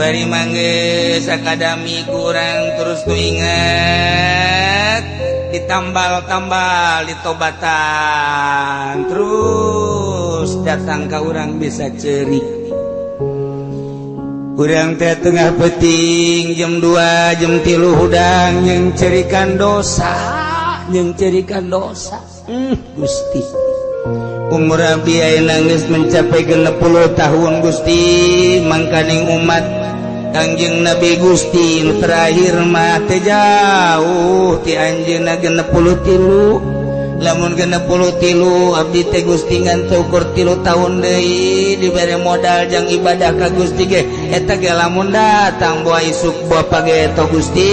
Kuari manggeus akademi kurang terus tu ingat ditambal-tambal ditobatan terus datang ke orang bisa cerik. Urang teh tengah peting jam 2 jam 3 hudang yang cerikan dosa Gusti umur abdi ayeuna geus mencapai 60 tahun Gusti mangkaning umat Kangjeng Nabi Gusti nu terakhir mah teh jauh ti anjeunna 63 lamun 63 abdi teh Gusti ngan ukur 3 tahun deui dibere modal jang ibadah ka Gusti ge eta ge lamun datang boa isuk bapa ge eta Gusti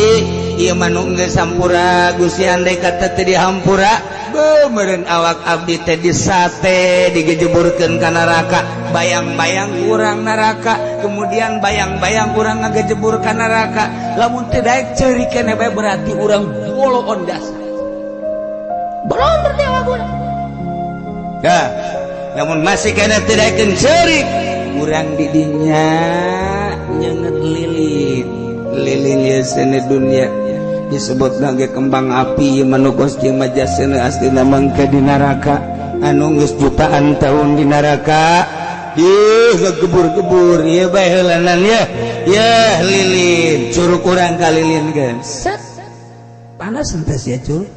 ieu manu geus sampura Gusti andai kata teu dihampura beumereun awak abdi teh disate digejeburkeun ka neraka bayang-bayang urang neraka kemudian bayang-bayang urang ngagejebur ka neraka lamun teu daek ceurik keneh bae berarti urang bolo ondas belum berdewa guna ya namun masih kena tidak ceurik urang didinya nyenget lilin ya seni dunia disebut nage kembang api manukos jeung majasna asli mangka di neraka anu geus jutaan tahun di neraka ngegebur-gebur ya bae heulanan ya lilin curug urang ka lilin geus panas entes ya curug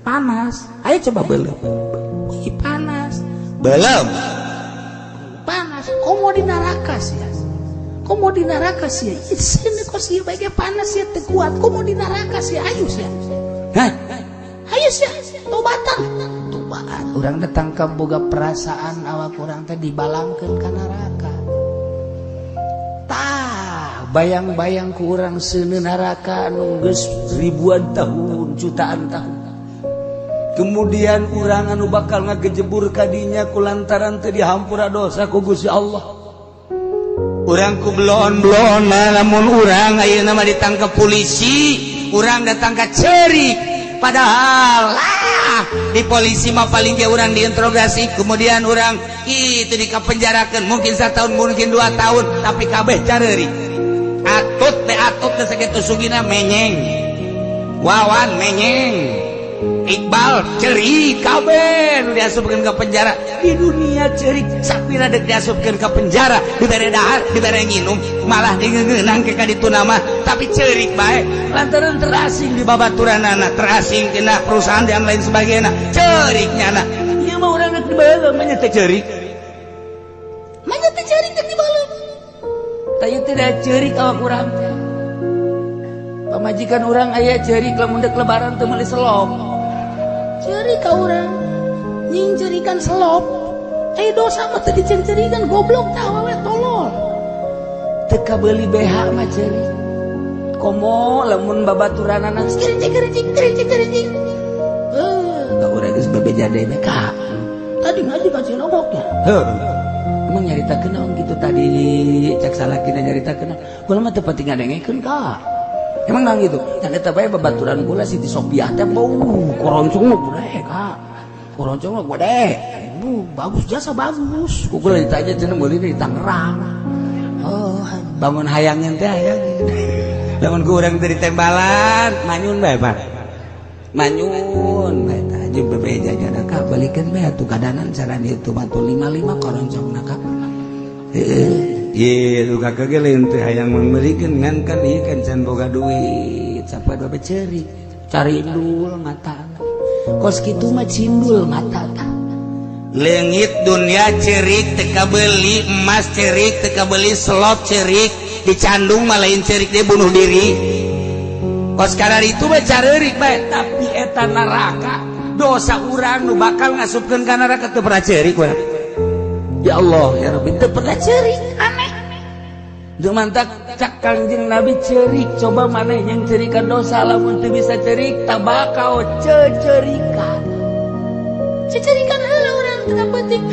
panas ayo coba belum panas belum panas komo di neraka sih komo di neraka sih sini kok sih baiknya panas ya kuat komo di neraka sih ayo sih ayo sih tobatan orang datang ke boga perasaan awak orang teh dibalangkeun ka neraka tah bayang-bayang ku urang seuneu neraka anu geus ribuan tahun jutaan tahun kemudian urang anu bakal ngagejebur kadinya kulantaran teu dihampura dosa ku Gusti Allah urang ku belon-belon lamun urang ayeuna mah ditangkap polisi urang datang ka ceurik padahal di polisi mah paling ge urang diinterogasi kemudian urang itu dikapenjarakeun mungkin 1 tahun mungkin 2 tahun tapi kabeh careurik atut teh sakitu sugina menyeng wawan menyeng Iqbal cerik kabeh diasupkeun ka penjara di dunia cerik sapira dek diasupkeun ka penjara dibere dahar dibere nginum malah digeugeunang ke ka ditu nama tapi cerik bae lantaran terasing di babaturanana terasing tina perusahaan dan lain sebagainya ceriknya ieu mah urang rek dibaheula mah nya teh cerik teh dibaheula tah teh da cerik awak urang pamajikan urang aya cerik lamun dek lebaran teu meuli selop cerik ka urang nying cerikan selop dosa mah teu dicerikan goblok tah awewe tolol teu kabeuli BH mah cerik komo lamun babaturanana cerincing ka urang geus babejadena ka tadi ngaji kasih nogoknya emang nyaritakeun naon kitu tadi cak salakina nyaritakeun kula mah teu penting ngadengekeun ka emang nang gitu dan eta bae babaturan kula Siti Sopiah teh koroncong mah gede Kak koroncong mah gede bagus jasa bagus kula ditanya cenah meuli di Tangerang bangun hayangin teh hayangin lamun ku urang teh ditembalan manyun bae Pak manyun bae tah jeung bebeja jana Kak balikeun bae atuh kadanan cara ditu batu 55 koroncongna Kak iya kakak gelin teh hayang memberikan ngan kan iya kan can boga duit sampai babe cerik cari indul mata kos kitu mah cindul mata leungit dunia cerik teka beli emas cerik teka beli slot cerik dicandung mah lain cerik dia bunuh diri kos kadar itu mah careurik bae tapi eta neraka dosa urang nu bakal ngasupkeun ka neraka teu pernah cerik we ya Allah ya Rabbi teu pernah cerik aneh mantak cak Kangjeng Nabi cerik coba maneh yang cerikan dosa lamun teu bisa cerik tak bakal cecerikan heula urang teu penting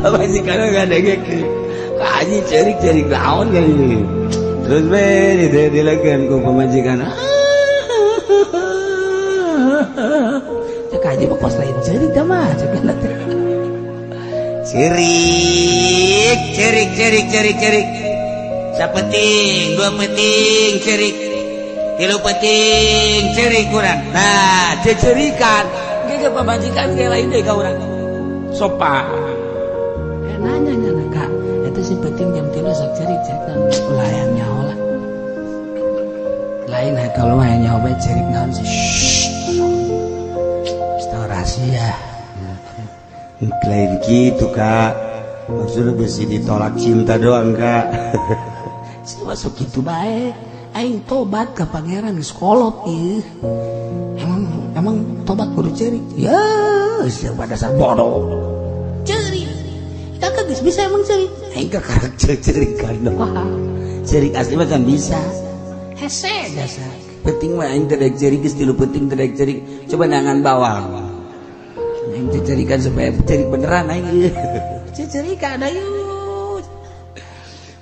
apa sih kana ngadegeke kaji cerik naon kali terus be dilakeun ku pamajikan cek aja kos lain cerik dah mah cek teh cerik sapeting 2 peting cerik 3 peting cerik kurang nah cerikan ge pamajikan ge lain deui ka urang sopan nanya kak eta si peting jam 3 sok cerik ulah aya nyaho lah lain kalau aya nyaho bae cerik naon sih rahasia lain gitu kak maksudnya besi ditolak cinta doang kak masuk gitu baik aing tobat ke pangeran geus kolot ieu emang tobat kudu cerik ya siapa dasar bodoh cerik kakak geus bisa emang cerik aing kakak cerik kan cerik asli mah kan bisa hese dasar penting mah aing teh dek cerik geus 3 penting teh dek cerik coba nangan bawang aing teh cerikan supaya cerik beneran aing cerikan ayo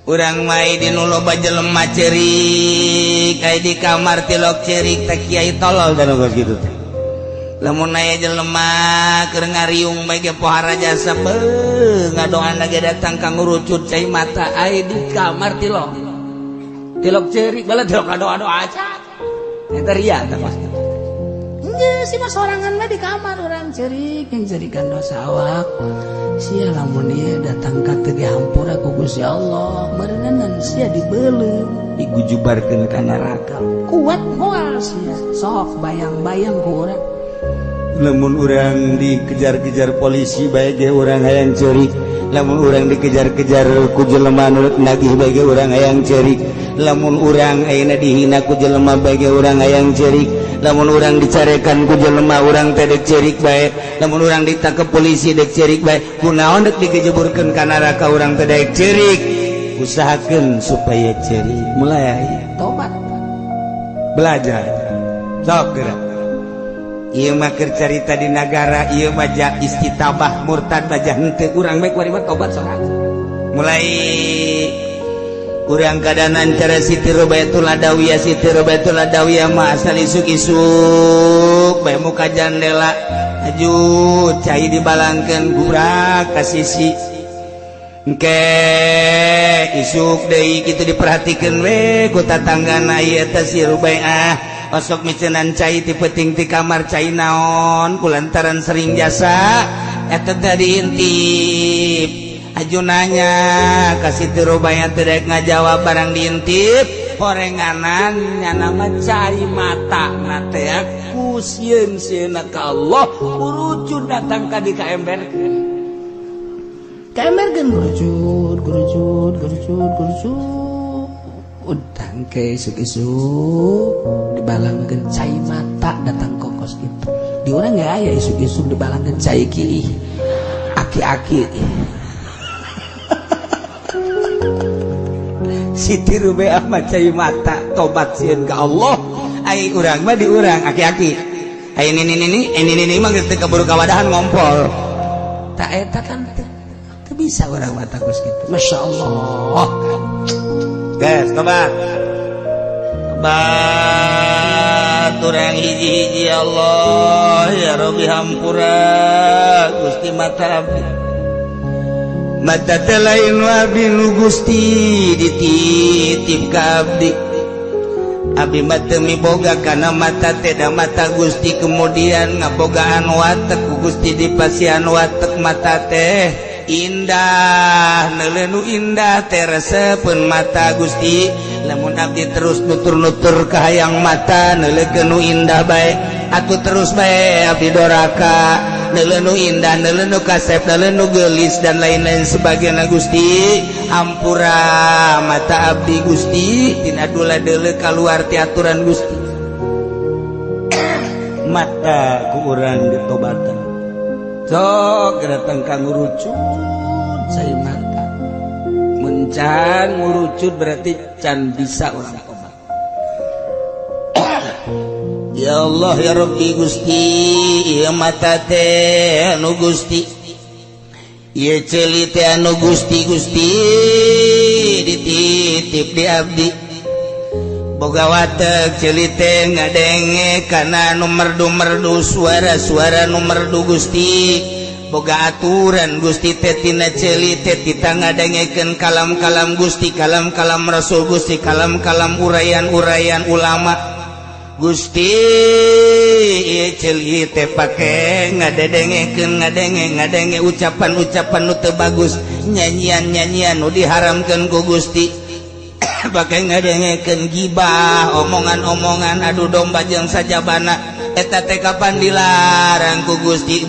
urang mai di nu loba jelema cerik aya di kamar tilok cerik teh kiai tolol dan geus kitu teh lamun aya jelema keur ngariung bae ge pohara jasa ngadoana ge datang ka ngurucut cai mata aya di kamar tilok cerik bala tilok ado-ado aja eta ria teh pasti enggak sih mas sorangan mah di kamar orang cerik yang cerikan dosa awak sia lamun ieu datang ka teu dihampura ku Gusti Allah berenang sia dibeuleum digujubarkeun ka neraka kuat moal sia sok bayang-bayang ku urang lamun urang dikejar-kejar polisi bae ge urang hayang cerik lamun urang dikejar-kejar ku jelema nu nagih bae ge urang hayang cerik lamun urang ayeuna dihina ku jelema bae ge urang hayang cerik lamun urang dicarekan ku jelema urang teh dek cerik bae lamun urang ditangkep polisi dek cerik bae kunaon dek digejeburkeun ka neraka urang teh dek cerik usahakeun supaya cerik mulai tobat belajar sok geura ieu mah keur carita di nagara ieu mah istitabah murtad bajah henteu urang bae kuari mah tobat sorangan mulai urang kadanan cara Siti Robaitul Adawiyah mah asal isuk-isuk bae muka jandela aju cai dibalangkeun gurak ka sisi engke isuk deui kitu diperhatikeun we ku tatanggana ieu eta si Rubaiah osok micenan cai ti peuting ti kamar cai naon kulantaran sering jasa eta teh diintip aju nanya kasih Rubaiah teh dek ngajawab barang diintip horenganan nya nama cai mata na teh ku sieun-sieunna ka Allah kurucun datang ka di kaemberkeun gerucut udang ke isuk-isuk dibalangkeun cai mata datang kokos itu di urang ge aya isuk-isuk dibalangkeun cai ki aki-aki Siti Rubaiah mah cai mata tobat sieun ka Allah ai urang mah di urang aki-aki ai ini mah geus teu kaburu kawadahan ngompol tak eta kan teu bisa urang mata geus kitu masyaallah guys tobat urang hiji-hiji Allah ya Rabbi hampura Gusti mata abdi mata teh lain abdi nu Gusti dititip ka abdi abdi mah teu miboga kana mata teh da mata Gusti kemudian ngabogaan watek ku Gusti dipasihan watek mata teh indah neuleu indah teh resepeun mata Gusti lamun abdi terus nutur-nutur ka hayang mata neuleukeun nu indah bae atuh terus bae abdi doraka neuleu indah neuleu kasep neuleu geulis dan lain-lain sebagainya Gusti hampura mata abdi Gusti tina dula deuleu kaluar ti aturan Gusti mata ku urang ditobatan sok datang ka ngurucut cai mata mencan ngurucut berarti can bisa orang tobat ya Allah ya Rabbi Gusti ieu mata teh anu Gusti ieu ceuli teh anu Gusti dititip di abdi boga watek celite ngadenge kana merdu suara nu merdu Gusti boga aturan Gusti teh tina celite tita ngadengekeun kalam-kalam Gusti kalam-kalam Rasul Gusti kalam-kalam urayan-urayan ulama Gusti ieu celite pake ngadenge ucapan-ucapan nu teu bagus nyanyian-nyanyian nu diharamkeun ku Gusti pakai ngadengekeun gibah omongan-omongan adu domba jeung sajabana eta teh kapan dilarang ku Gusti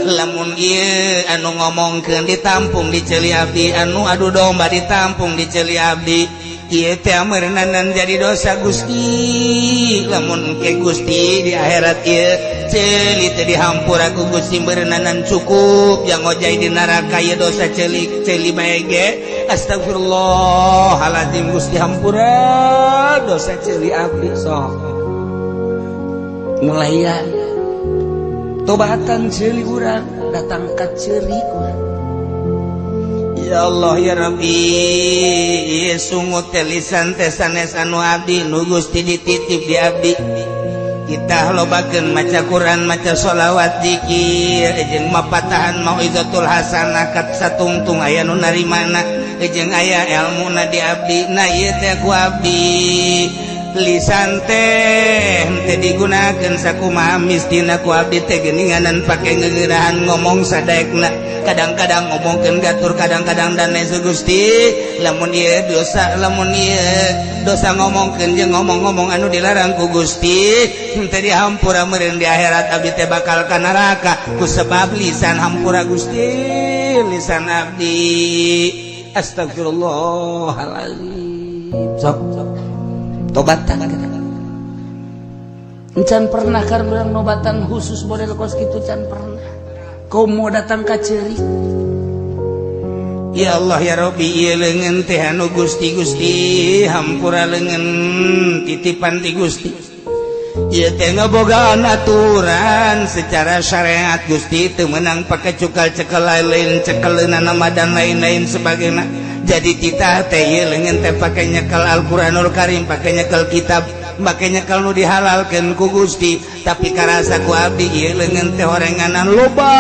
lamun ieu anu ngomongkeun ditampung di ceuli abdi anu adu domba ditampung di ceuli abdi ieu teh meureunanan jadi dosa Gusti lamun ke Gusti di akhirat ieu ceuli teh dihampura ku Gusti meureunanan cukup yang ngojai di neraka ieu dosa ceuli bae ge astagfirullahaladzim Gusti hampura dosa ceuli abdi sok mulaian tobatan ceuli urang datang ka ceuri urang ya Allah ya Rabbi sungut teh lisan teh sanes anu abdi nu Gusti dititip di abdi kita lobakeun maca Quran maca sholawat zikir jeung mapatahan mauizatul hasanah kat satungtung aya nu narimana jeung aya ilmuna di abdi na ieu teh ku abdi lisan teh teu digunakeun sakumaha mistina ku abdi teh geuninganan pake ngegeurahan ngomong sadaekna kadang-kadang ngomongkeun gatur kadang-kadang dane Gusti lamun ieu dosa ngomongkeun jeung ngomong-ngomong anu dilarang ku Gusti teu dihampura meureun di akhirat abdi teh bakal ka neraka ku sebab lisan hampura Gusti lisan abdi astagfirullahaladzim sok tobatan kita encan pernah karena nobatan khusus model kos gitu can pernah kau mau datang ka ceuri ya Allah ya Rabbi ieu leungeun teh anu Gusti hampura leungeun titipan ti Gusti ieu teh ngabogaan aturan secara syariat Gusti teu meunang pake cukal-cekal lain cekeleunana dan lain-lain sebagainya jadi kita teh ieu leungeun teh pake nyekel Al-Qur'anul Karim pake nyekel kitab pake nyekel nu dihalalkeun ku Gusti tapi karasa ku abdi ieu leungeun teh horenganan loba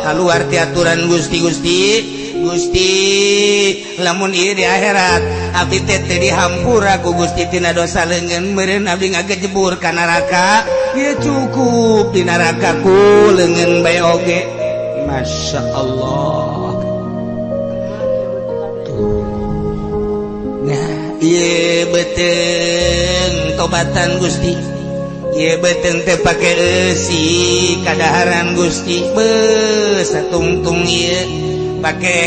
kaluar ti aturan Gusti lamun ieu di akhirat abdi teh dihampura ku Gusti tina dosa leungeun meureun abdi ngagejebur ka neraka ieu cukup di neraka ku leungeun bae oge Masya Allah. Nah ieu beuteung tobatan Gusti ieu beuteung teh pake eusi kadaharan Gusti satungtung ieu pake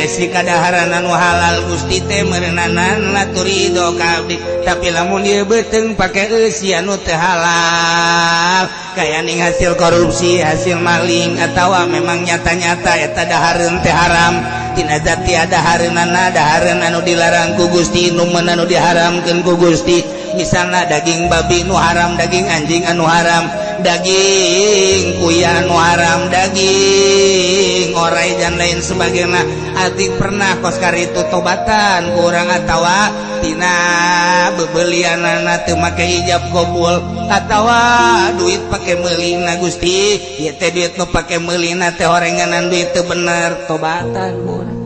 eusi kadaharan anu halal Gusti teh meureunanan laturido ka abdi tapi lamun ieu beuteung pake eusi anu teu halal kaya ning hasil korupsi hasil maling atawa memang nyata-nyata eta dahareun teh haram tina zati dahareunana dahareun anu dilarang ku Gusti nu anu diharamkeun ku Gusti misalna daging babi nu haram daging anjing anu haram daging kuya anu haram daging orai dan lain sebagainya adik pernah kos karitu tobatan ku urang atawa tina bebelianana teu make ijab qabul atawa duit pake meulina Gusti ieu teh duit nu pake meulina teh horenganan duit teu bener tobatan ku urang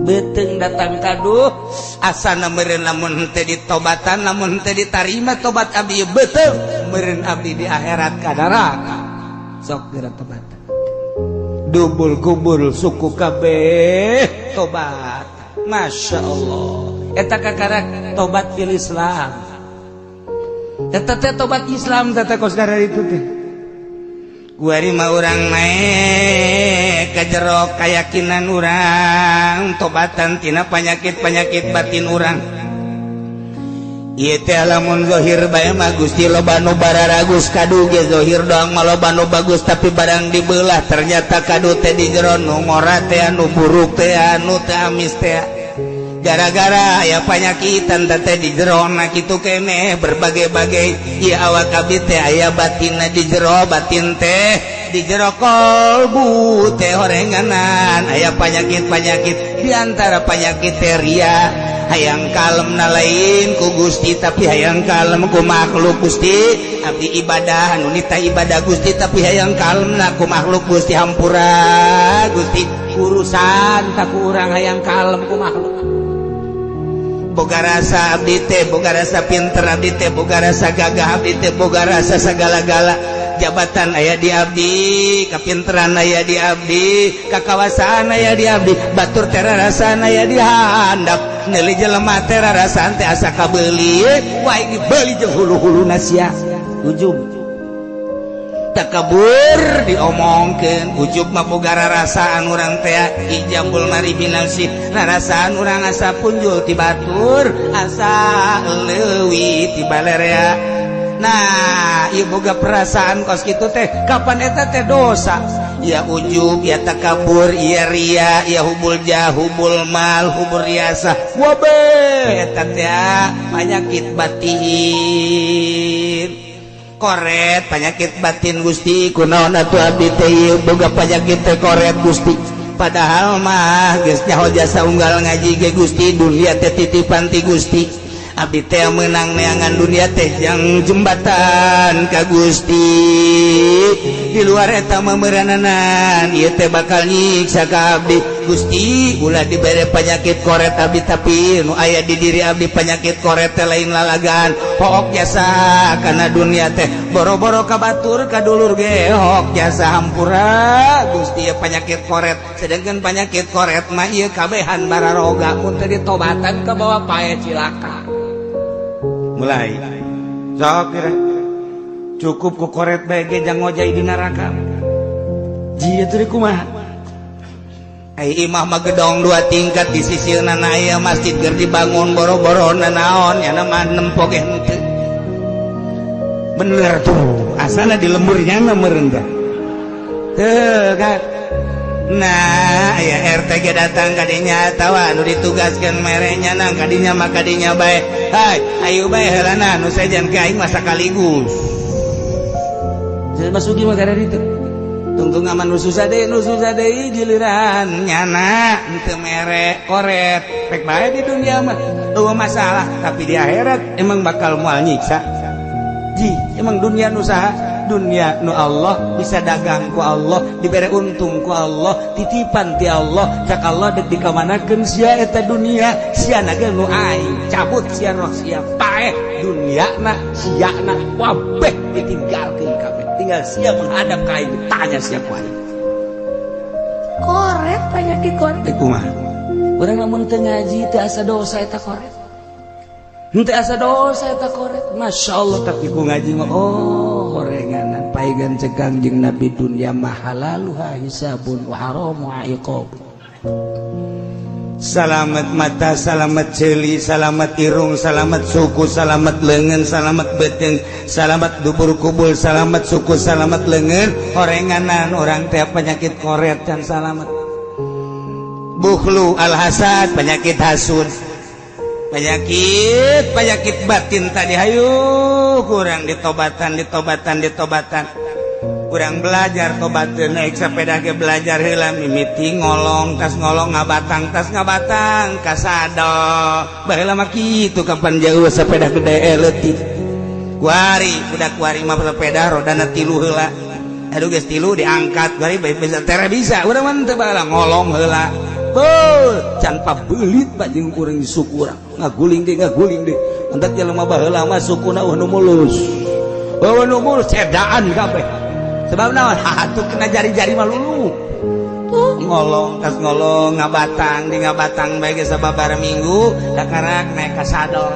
beuteung datang kaduh asana meureun lamun teu ditobatan lamun teu ditarima tobat abdi beuteung meureun abdi di akhirat ka neraka sok geura tobatan dubul kubul suku kabeh tobat Masya Allah eta kakarak tobat fil Islam eta teh tobat Islam teh kos gara itu teh guari mah urang naik ka jero kayakinan urang tobatan tina panyakit-panyakit batin urang ieu teh lamun zahir bae mah Gusti loba nu bararagus kadu ge zahir doang mah loba nu bagus tapi barang dibelah ternyata kadu teh di jero nu ngora teh anu buruk teh anu teh amis teh gara-gara aya panyakitan teh di jero na kitu keneh berbagai-bagai ieu awak abdi teh aya batinna di jero batin teh di jero kolbu teh horenganan aya panyakit-panyakit diantara penyakit ria hayang kalem na lain ku Gusti tapi hayang kalem ku makhluk Gusti abdi ibadah anu nita ibadah Gusti tapi hayang kalem na ku makhluk Gusti hampura Gusti urusan tak kurang hayang kalem ku makhluk boga rasa abdi teh boga rasa pinter abdi teh boga rasa gagah abdi teh boga rasa segala-gala jabatan aya di abdi kapinteran aya di abdi kakawasaan aya di abdi batur teh rarasaan aya di handap neuli jelema teh rarasaan teh asa kabeuli wae dibeuli jeung hulu-huluna sia ujub takabur diomongkeun ujub mah boga rarasaan urang teh ijabul mari binalsi rarasaan urang asa punjul ti batur asa leuwih ti balerea. Nah ieu boga perasaan kos kitu teh kapan eta teh dosa ya ujub ya takabur ya ria ya hubul jah hubul mal hubul riasa wabe eta teh penyakit batin koret penyakit batin Gusti kunaon atuh abdi teh boga penyakit teh koret Gusti padahal mah geus nyaho jasa unggal ngaji ge Gusti dunia teh titipan ti Gusti abdi teh meunang neangan dunia teh jang jembatan ka Gusti di luar eta mah meurananan ieu teh bakal nyiksa ka abdi Gusti ulah dibere penyakit koret abdi tapi nu aya di diri abdi penyakit koret teh lain lalagan hook jasa kana dunia teh boro-boro ka batur ka dulur ge hook jasa hampura Gusti ya penyakit koret sedangkan penyakit koret mah ieu kabehan bararoga mun teu ditobatan ka bawa pae cilaka mulai sok kira cukup ku koret bae ge jang ngojai di neraka jieu teh kumaha ai imah mah gedong 2 tingkat di sisirna aya masjid keur dibangun boro-boro naon nya mah nempo ge henteu bener tuh asana di lemurnya mah meureun teh teu kan nah aya RT ge datang kadinya tawa anu ditugaskeun merenya nang kadinya mah kadinya bae hai ayo bae heulana nu sajan ke aing mah sakaligus masuki mah kada ditu tungtung aman nu susah deui giliran nyana henteu mere koret rek bae di dunia mah eueuh masalah tapi di akhirat emang bakal moal nyiksa ji emang dunia nu saha dunia nu Allah bisa dagang ku Allah dibere untung ku Allah titipan ti Allah cak Allah dek dikamanakeun sia eta dunia sia na ge nu aing cabut sia roh sia paeh duniana sia na wabeh ditinggalkeun kabeh tinggal sia menghadap ka aing ditanya sia ku aing koret penyakit koret kumaha urang lamun teu ngaji teu asa dosa eta koret henteu asa dosa eta koret masyaallah tapi ku ngaji mah horenganan paegan cegang jeung Nabi dunya mah halaluha hisabun wa haramu iqab salamet mata salamet ceuli salamet irung salamet suku salamet leungeun salamet beuteung salamet dubur kubul salamet suku salamet leungeun horenganan orang teh penyakit koret dan salamet bukhlu al hasad penyakit hasud penyakit batin tadi hayu kurang ditobatan kurang belajar tobateun naik sepeda ke belajar heula mimiti ngolong tas ngolong ngabatang tas ngabatang kasado baheula mah kitu kapan jauh sepeda gede leutik kuari budak kuari mah sepeda rodana 3 heula aduh geus 3 diangkat kuari bae bisa tera bisa urang mah teu baheula ngolong heula can pabelit pak jeung urang di suku urang ngaguling deh entek jelema baheula mah sukuna nu mulus cedaan kabeh sebab naon hatuh kena jari-jari mah lulu ngolong tas ngolong ngabatang di ngabatang bae ge sababaraha minggu dakarak naik ka sadol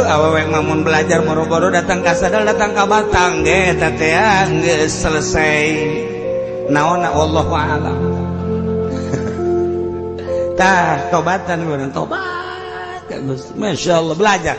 awewe mah mun belajar boro-boro datang ka sadol datang ka batang ge eta teh geus selesai naonna wallahu a'lam tah tobatan urang tobat ka Gusti masyaallah belajar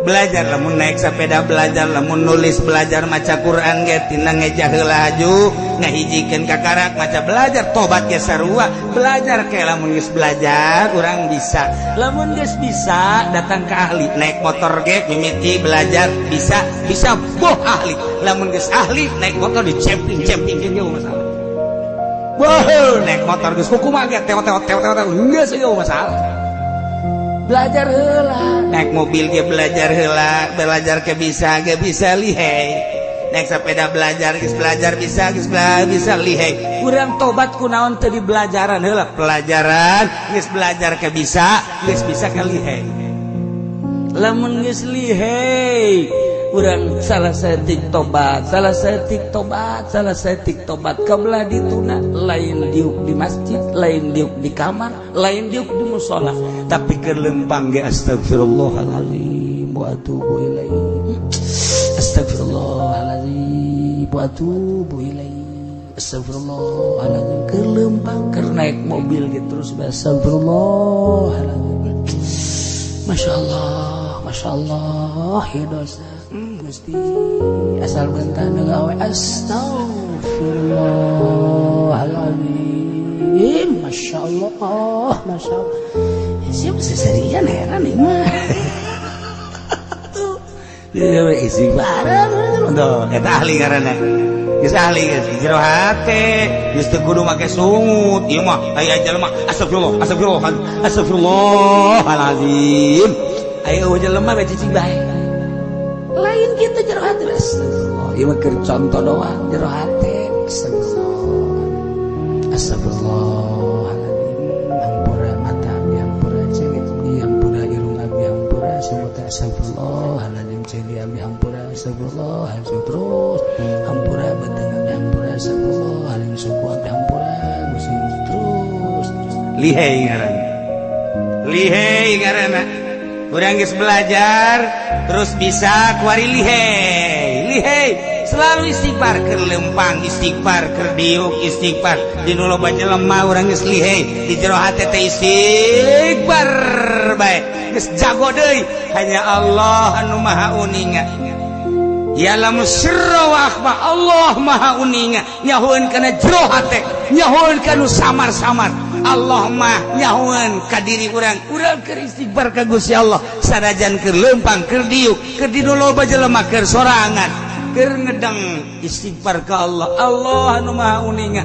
belajar lamun naik sepeda belajar lamun nulis belajar maca Quran ge tina ngejah heula haju ngahijikeun ka karak maca belajar tobat ge sarua belajar ke lamun geus belajar urang bisa lamun geus bisa datang ke ahli naik motor ge mimiti belajar bisa boh ahli lamun geus ahli naik motor di camping ge jauh masalah boh naik motor geus kukumaha ge teo geus jauh masalah belajar heula naik mobil ge belajar heula belajar ke bisa lihai naik sepeda belajar geus belajar bisa lihai urang tobat kunaon teu di belajaran heula pelajaran geus belajar ke bisa ke lihai lamun geus lihai urang salah setik tobat kabelah dituna lain diuk di masjid lain diuk di kamar lain diuk di musola tapi keur lempang ge astagfirullahalazim wa atubu ilaihi astagfirullahalazim wa atubu ilaihi astagfirullahalazim keur lempang keur naik mobil gitu terus astagfirullahalazim masyaallah ya dosa Gusti asal bentar gawe astagfirullahaladzim masyaallah siapa seserian heran ini mah isi barang eta ahli karena geus ahli geus jero hate geus teu kudu make sungut ieu mah aya jelema astagfirullahaladzim aya jelema bae cicing bae lain kita jero hati astagfirullah ieu mah keur contoh doang jero hati astagfirullahaladzim hampura mata abdi hampura cengit abdi hampura irung abdi hampura semut astagfirullahaladzim cengit abdi hampura astagfirullahaladzim terus hampura beteng abdi hampura astagfirullahaladzim suku abdi hampura Gusti terus lihai ngaranna urang geus belajar terus bisa kuari lihai selalu istighfar keur lempang istighfar keur diuk istighfar dinu loba jelema urang geus lihai di jero hate teh istighfar bae geus jago deui hanya Allah anu maha uninga ya lamun sirra wa akhfa Allah maha uninga nyahoeun kana jero hate nyahoeun kanu samar-samar Allah mah nyahoeun ka diri urang keur istighfar ka Gusti Allah sanajan keur lempang keur diuk keur dinu loba jelema keur sorangan keur ngedeng istighfar ka Allah anu maha uninga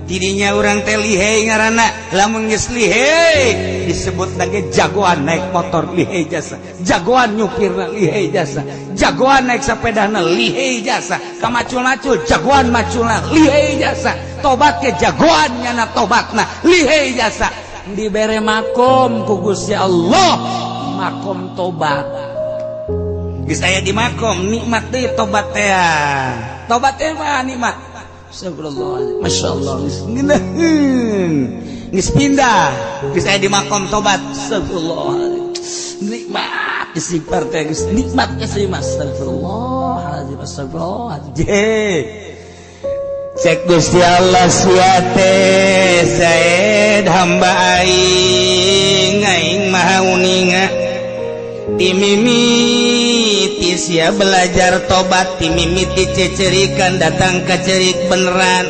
tidinya urang teh lihai ngaranna lamun geus lihai disebut lagi jagoan naik motor lihai jasa jagoan nyupirna lihai jasa jagoan naik sepedana lihai jasa kamacul-macul jagoan maculna lihai jasa tobat ke jagoannya na tobatna lihai jasa dibere makom ku Gusti Allah makom tobat geus aya di makom nikmat deui tobat teh mah nikmat astagfirullah masyaallah geus pindah geus aya di makom tobat astagfirullah nikmat istighfar teh geus nikmat geus astagfirullah cek Gusti Allah siate saed hamba aing maha uninga timimiti sia belajar tobat timimiti cecerikan datang ka cerik beneran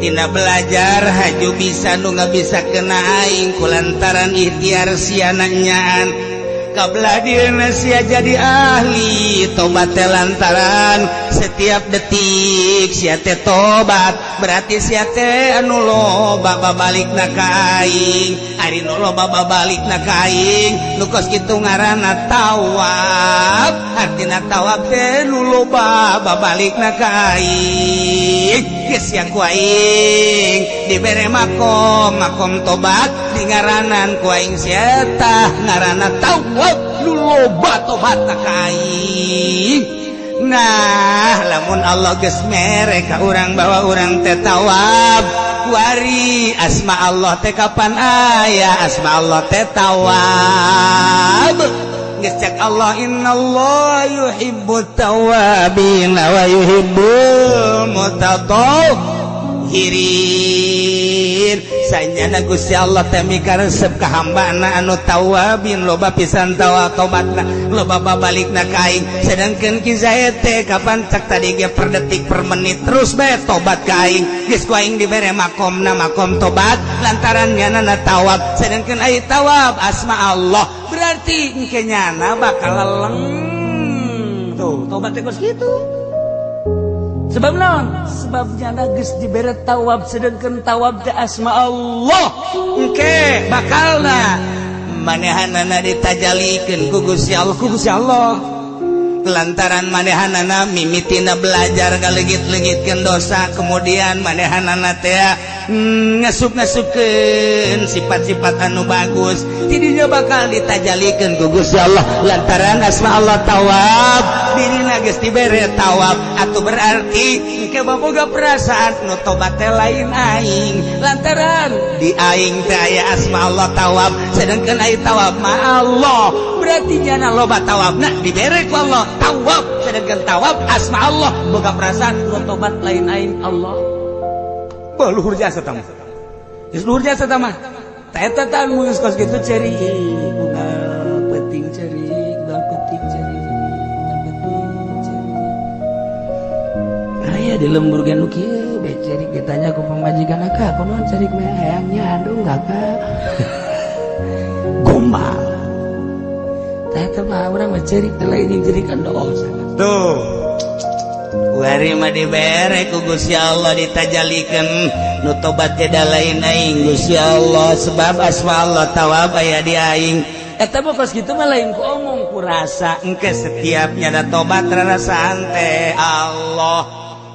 tina belajar haju bisa nu bisa kena aing kulantaran ikhtiar sia nanyaan kabelah dieuna sia jadi ahli tobat teh lantaran setiap detik sia teh tobat berarti sia teh anu loba babalikna ka aing ari nu loba babalikna ka aing nu kos kitu ngaranna tawab artina tawab teh nu loba babalikna ka aing geus sia ku aing dibere makom tobat di ngaranan ku aing sia tah ngaranna tawab nu loba tobatna ka aing. Nah lamun Allah geus mere ka urang bahwa urang teh tawab wari asma Allah teh kapan aya asma Allah teh tawab geus cek Allah innallaha yuhibbut tawabin wa yuhibbul mutatahhirin sayana Gusti Allah teh mikaresep ka hambana anu tawabin loba pisan tobatna loba babalikna ka aing sedangkeun ki saya teh kapan cak tadi ge per detik per menit terus bae tobat ka aing geus ku aing dibere makomna makom tobat lantaran nyana tawab sedangkeun ai tawab asma Allah berarti engke nyana bakal leleng tuh tobat teh geus kitu. Sebab naon? Sebab nyana geus dibere tawab sedangkeun tawab teh asma Allah. Engke bakalna manehanana ditajalikeun ku Gusti Allah. Lantaran manehanana mimitina belajar galegit-legitkeun dosa kemudian manehanana teh ngasup-ngasupkeun sifat-sifat anu bagus tidinya bakal ditajalikeun ku Gusti Allah lantaran asma Allah tawab dirina geus dibere tawab atuh berarti engke boboga perasaan nu tobat teh lain aing lantaran di aing teh aya asma Allah tawab sedangkeun ai tawab ma Allah berarti nyana loba tawabna dibere ku Allah tawab sedangkeun tawab asma Allah boga perasaan nu tobat lain aing Allah. Bah luhur jasa tamah. Geus luhur jasa tamah. Ta eta tah mun geus kos kitu ceri boga penting ceri, boga penting ceri. Aya di lembur ge nu kieu be ceri ditanya ku pamajikan ka kunaon ceri mah hayangnya aduh kakak. Gombal. Ta eta mah urang mah ceri teh lain jerikan dosa. Tuh. Wari mah dibere ku Gusti Allah ditajalikeun nu tobat teh da lain aing Gusti Allah sebab asma Allah tawab aya di aing eta mah kos kitu mah lain ku omong ku rasa engke setiap nyana tobat rarasaan teh Allah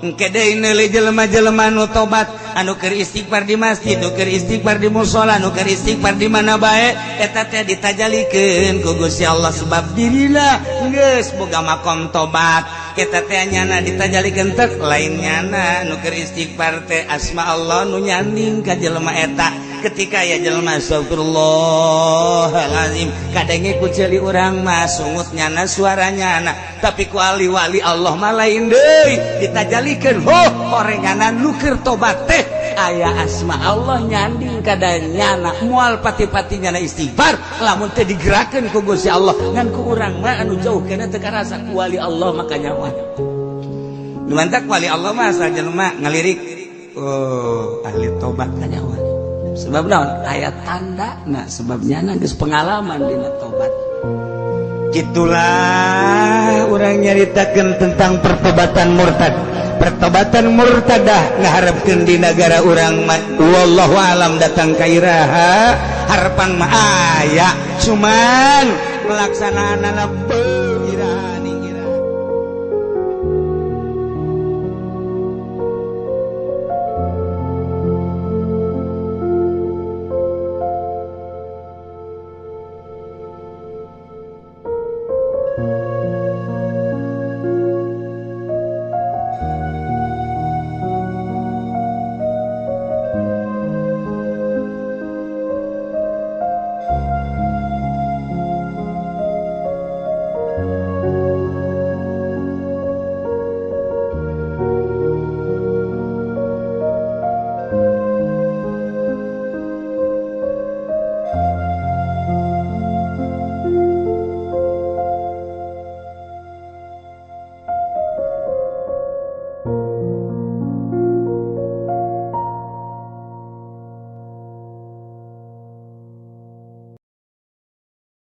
engke deui neuli jelema-jelema nu tobat anu keur istighfar di masjid nu keur istighfar di mushola nu keur istighfar di mana bae eta teh ditajalikeun ku Gusti Allah sebab dirina geus boga makom tobat eta teh nyana ditajalikeun teh lain nyana nu keur istighfar teh asma Allah nu nyanding ka jelema eta ketika ya jelema astagfirullahalazim kadenge ku ceuli urang mah sungut nyana suaranya nyana tapi ku wali Allah mah lain deui ditajalikeun orengana nu keur tobat teh aya asma Allah nyanding kada nyana moal pati-pati nyana istighfar lamun teh digerakkeun ku Gusti Allah ngan ku urang mah anu jauh kana teu karasa ku wali Allah maka nyawa nu mantak wali Allah mah asa jelema ngalirik ahli tobat ka nyawa sebab naon aya tandana sebab nyana geus pengalaman dina tobat gitulah urang nyaritakeun tentang pertobatan murtad pertobatan murtadah ngaharepkeun di negara urang mah wallahu alam datang ka iraha harapan mah aya cuman pelaksanaanana